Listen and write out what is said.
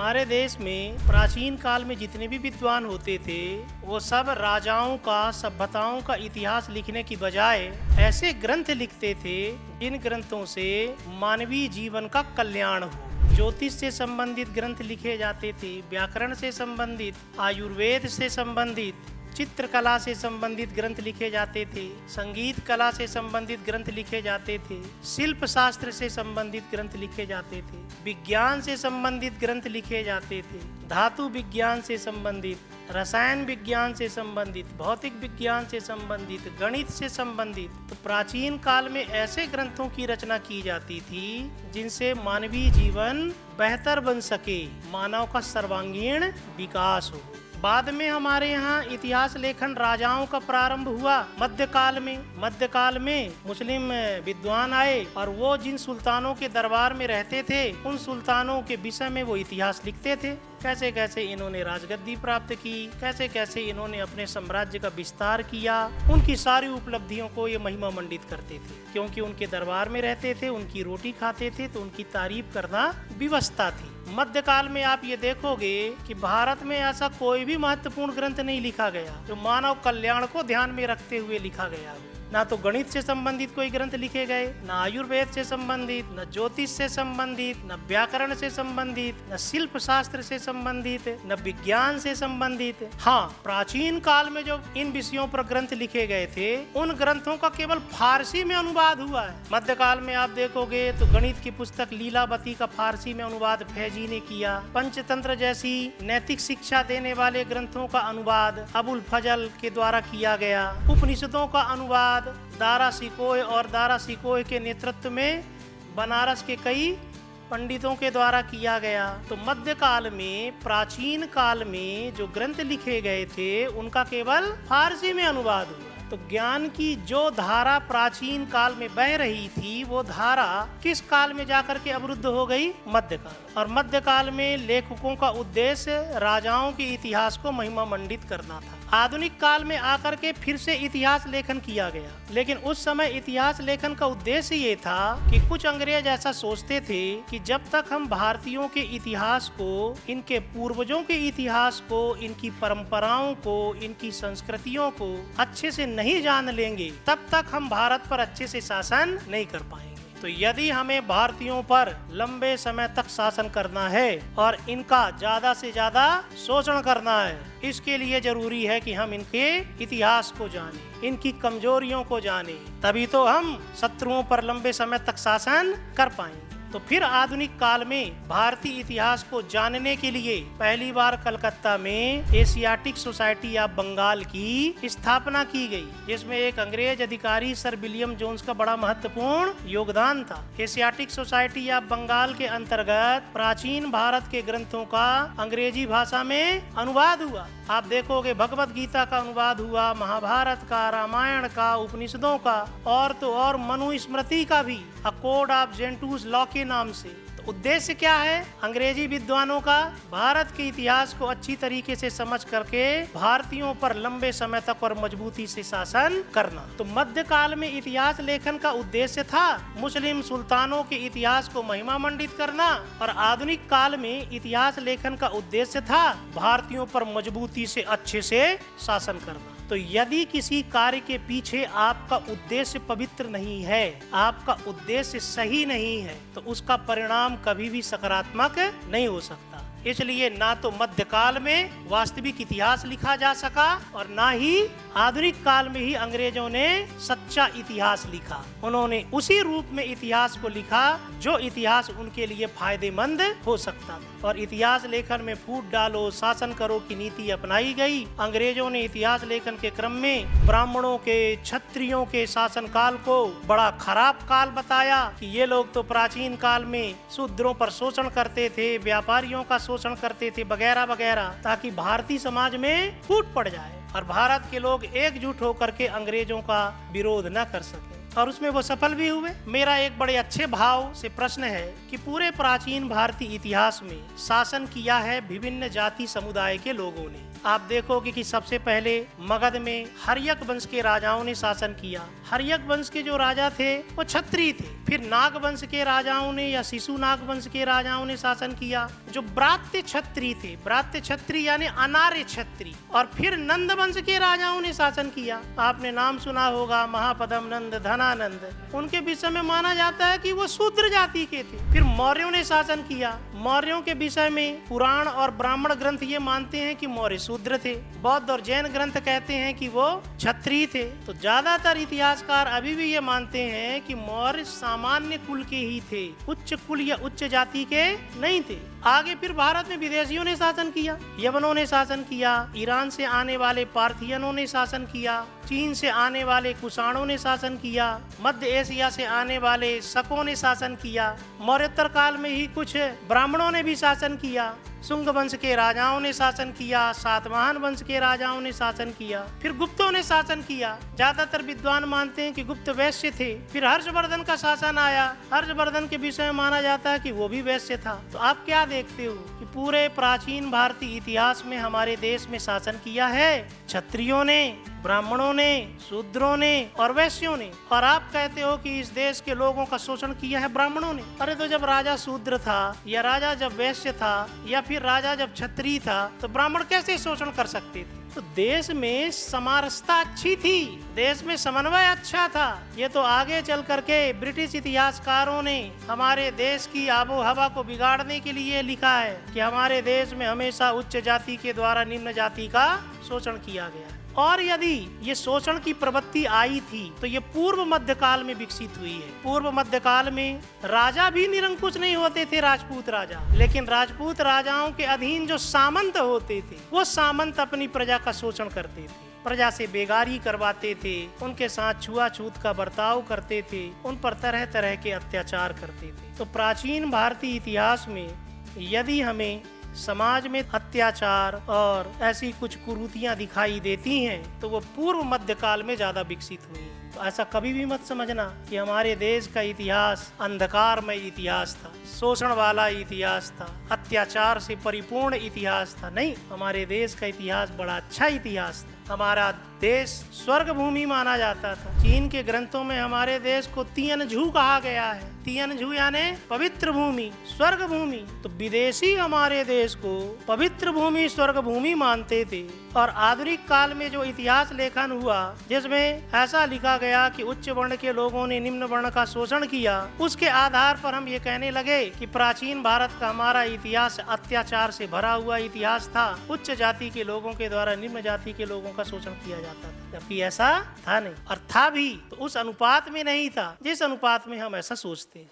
हमारे देश में प्राचीन काल में जितने भी विद्वान होते थे वो सब राजाओं का, सभ्यताओं का इतिहास लिखने की बजाय ऐसे ग्रंथ लिखते थे जिन ग्रंथों से मानवीय जीवन का कल्याण हो। ज्योतिष से संबंधित ग्रंथ लिखे जाते थे, व्याकरण से संबंधित, आयुर्वेद से संबंधित, चित्रकला से संबंधित ग्रंथ लिखे जाते थे, संगीत कला से संबंधित ग्रंथ लिखे जाते थे, शिल्प शास्त्र से संबंधित ग्रंथ लिखे जाते थे, विज्ञान से संबंधित ग्रंथ लिखे जाते थे, धातु विज्ञान से संबंधित, रसायन विज्ञान से संबंधित, भौतिक विज्ञान से संबंधित, गणित से संबंधित। तो प्राचीन काल में ऐसे ग्रंथों की रचना की जाती थी जिनसे मानवीय जीवन बेहतर बन सके, मानव का सर्वांगीण विकास हो। बाद में हमारे यहाँ इतिहास लेखन राजाओं का प्रारंभ हुआ। मध्यकाल में मुस्लिम विद्वान आए और वो जिन सुल्तानों के दरबार में रहते थे उन सुल्तानों के विषय में वो इतिहास लिखते थे। कैसे कैसे इन्होंने राजगद्दी प्राप्त की, कैसे कैसे इन्होंने अपने साम्राज्य का विस्तार किया, उनकी सारी उपलब्धियों को ये महिमा मंडित करते थे। क्योंकि उनके दरबार में रहते थे, उनकी रोटी खाते थे, तो उनकी तारीफ करना व्यवस्था थी। मध्यकाल में आप ये देखोगे कि भारत में ऐसा कोई भी महत्वपूर्ण ग्रंथ नहीं लिखा गया जो मानव कल्याण को ध्यान में रखते हुए लिखा गया हो। ना तो गणित से संबंधित कोई ग्रंथ लिखे गए, ना आयुर्वेद से संबंधित, न ज्योतिष से संबंधित, न व्याकरण से संबंधित, न शिल्प शास्त्र से संबंधित, न विज्ञान से संबंधित। हाँ, प्राचीन काल में जो इन विषयों पर ग्रंथ लिखे गए थे उन ग्रंथों का केवल फारसी में अनुवाद हुआ है। मध्यकाल में आप देखोगे तो गणित की पुस्तक लीलावती का फारसी में अनुवाद फैजी ने किया। पंचतंत्र जैसी नैतिक शिक्षा देने वाले ग्रंथों का अनुवाद अबुल फजल के द्वारा किया गया। उपनिषदों का अनुवाद दारा सिकोय और दारा सिकोय के नेतृत्व में बनारस के कई पंडितों के द्वारा किया गया। तो मध्यकाल में, प्राचीन काल में जो ग्रंथ लिखे गए थे उनका केवल फारसी में अनुवाद हुआ। तो ज्ञान की जो धारा प्राचीन काल में बह रही थी वो धारा किस काल में जाकर के अवरुद्ध हो गई? मध्यकाल। और मध्यकाल में लेखकों का उद्देश्य राजाओं के इतिहास को महिमा मंडित करना था। आधुनिक काल में आकर के फिर से इतिहास लेखन किया गया, लेकिन उस समय इतिहास लेखन का उद्देश्य ये था कि कुछ अंग्रेज ऐसा सोचते थे कि जब तक हम भारतीयों के इतिहास को, इनके पूर्वजों के इतिहास को, इनकी परंपराओं को, इनकी संस्कृतियों को अच्छे से नहीं जान लेंगे तब तक हम भारत पर अच्छे से शासन नहीं कर पाएंगे। तो यदि हमें भारतीयों पर लंबे समय तक शासन करना है और इनका ज्यादा से ज्यादा शोषण करना है, इसके लिए जरूरी है कि हम इनके इतिहास को जानें, इनकी कमजोरियों को जानें, तभी तो हम शत्रुओं पर लंबे समय तक शासन कर पाएंगे। तो फिर आधुनिक काल में भारतीय इतिहास को जानने के लिए पहली बार कलकत्ता में एशियाटिक सोसाइटी ऑफ बंगाल की स्थापना की गई, जिसमें एक अंग्रेज अधिकारी सर विलियम जोन्स का बड़ा महत्वपूर्ण योगदान था। एशियाटिक सोसाइटी ऑफ बंगाल के अंतर्गत प्राचीन भारत के ग्रंथों का अंग्रेजी भाषा में अनुवाद हुआ। आप देखोगे भगवत गीता का अनुवाद हुआ, महाभारत का, रामायण का, उपनिषदों का, और तो और मनुस्मृति का भी, अ कोड ऑफ जेंटूस लॉ के नाम से। तो उद्देश्य क्या है अंग्रेजी विद्वानों का? भारत के इतिहास को अच्छी तरीके से समझ करके भारतीयों पर लंबे समय तक और मजबूती से शासन करना। तो मध्यकाल में इतिहास लेखन का उद्देश्य था मुस्लिम सुल्तानों के इतिहास को महिमा मंडित करना, और आधुनिक काल में इतिहास लेखन का उद्देश्य था भारतीयों पर मजबूती से अच्छे से शासन करना। तो यदि किसी कार्य के पीछे आपका उद्देश्य पवित्र नहीं है, आपका उद्देश्य सही नहीं है, तो उसका परिणाम कभी भी सकारात्मक नहीं हो सकता। इसलिए ना तो मध्यकाल में वास्तविक इतिहास लिखा जा सका और ना ही आधुनिक काल में ही अंग्रेजों ने सच्चा इतिहास लिखा। उन्होंने उसी रूप में इतिहास को लिखा जो इतिहास उनके लिए फायदेमंद हो सकता था। और इतिहास लेखन में फूट डालो, शासन करो की नीति अपनाई गई। अंग्रेजों ने इतिहास लेखन के क्रम में ब्राह्मणों के, क्षत्रियों के शासन काल को बड़ा खराब काल बताया कि ये लोग तो प्राचीन काल में शूद्रों पर शोषण करते थे, व्यापारियों का शोषण करते थे, वगैरह वगैरह, ताकि भारतीय समाज में फूट पड़ जाए और भारत के लोग एकजुट होकर के अंग्रेजों का विरोध न कर सके। और उसमें वो सफल भी हुए। मेरा एक बड़े अच्छे भाव से प्रश्न है कि पूरे प्राचीन भारतीय इतिहास में शासन किया है विभिन्न जाति समुदाय के लोगों ने। आप देखोगे कि सबसे पहले मगध में हर्यक वंश के राजाओं ने शासन किया। हर्यक वंश के जो राजा थे वो क्षत्रिय थे। फिर नाग वंश के राजाओं ने या शिशु नाग वंश के राजाओं ने शासन किया जो ब्रात्य क्षत्रिय थे। ब्रात्य क्षत्रिय यानी अनार्य क्षत्रिय। और फिर नंद वंश के राजाओं ने शासन किया। आपने नाम सुना होगा महापदम नंद धनानंद। उनके विषय में माना जाता है कि वो शूद्र जाति के थे। फिर मौर्यों ने शासन किया। मौर्यों के विषय में पुराण और ब्राह्मण ग्रंथ ये मानते हैं कि मौर्य शूद्र थे। बौद्ध और जैन ग्रंथ कहते हैं कि वो क्षत्रिय थे। तो ज्यादातर इतिहासकार अभी भी ये मानते हैं कि मौर्य सामान्य कुल के ही थे, उच्च कुल या उच्च जाति के नहीं थे। आगे फिर भारत में विदेशियों ने शासन किया। यवनों ने शासन किया, ईरान से आने वाले पार्थियनों ने शासन किया, चीन से आने वाले कुषाणों ने शासन किया, मध्य एशिया से आने वाले शकों ने शासन किया। मौर्योत्तर काल में ही कुछ ब्राह्मणों ने भी शासन किया। शुंग वंश के राजाओं ने शासन किया, सातवाहन वंश के राजाओं ने शासन किया, फिर गुप्तों ने शासन किया। ज्यादातर विद्वान मानते हैं कि गुप्त वैश्य थे। फिर हर्षवर्धन का शासन आया। हर्षवर्धन के विषय में माना जाता है कि वो भी वैश्य था। तो आप क्या देखते हो कि पूरे प्राचीन भारतीय इतिहास में हमारे देश में शासन किया है क्षत्रियों ने, ब्राह्मणों ने, शूद्रों ने और वैश्यों ने। और आप कहते हो कि इस देश के लोगों का शोषण किया है ब्राह्मणों ने। अरे तो जब राजा शूद्र था या राजा जब वैश्य था या फिर राजा जब क्षत्रिय था तो ब्राह्मण कैसे शोषण कर सकते थे? तो देश में समरसता अच्छी थी, देश में समन्वय अच्छा था। ये तो आगे चल करके ब्रिटिश इतिहासकारों ने हमारे देश की आबो हवा को बिगाड़ने के लिए लिखा है कि हमारे देश में हमेशा उच्च जाति के द्वारा निम्न जाति का शोषण किया गया। और यदि ये शोषण की प्रवृत्ति आई थी तो ये पूर्व मध्यकाल में विकसित हुई है। पूर्व मध्यकाल में राजा भी निरंकुश नहीं होते थे, राजपूत राजा, लेकिन राजपूत राजाओं के अधीन जो सामंत होते थे वो सामंत अपनी प्रजा का शोषण करते थे, प्रजा से बेगारी करवाते थे, उनके साथ छुआछूत का बर्ताव करते थे, उन पर तरह तरह के अत्याचार करते थे। तो प्राचीन भारतीय इतिहास में यदि हमें समाज में अत्याचार और ऐसी कुछ कुरीतियां दिखाई देती हैं तो वो पूर्व मध्यकाल में ज्यादा विकसित हुई। तो ऐसा कभी भी मत समझना कि हमारे देश का इतिहास अंधकारमय इतिहास था, शोषण वाला इतिहास था, अत्याचार से परिपूर्ण इतिहास था। नहीं, हमारे देश का इतिहास बड़ा अच्छा इतिहास था। हमारा देश स्वर्ग भूमि माना जाता था। चीन के ग्रंथों में हमारे देश को तियनझू कहा गया है। तियनझू यानी पवित्र भूमि, स्वर्ग भूमि। तो विदेशी हमारे देश को पवित्र भूमि, स्वर्ग भूमि मानते थे। और आधुनिक काल में जो इतिहास लेखन हुआ जिसमें ऐसा लिखा गया कि उच्च वर्ण के लोगों ने निम्न वर्ण का शोषण किया, उसके आधार पर हम ये कहने लगे कि प्राचीन भारत का हमारा इतिहास अत्याचार से भरा हुआ इतिहास था। उच्च जाति के लोगों के द्वारा निम्न जाति के लोगों का शोषण किया जाता था, जबकि ऐसा था नहीं। और था भी तो उस अनुपात में नहीं था जिस अनुपात में हम ऐसा सोचते हैं।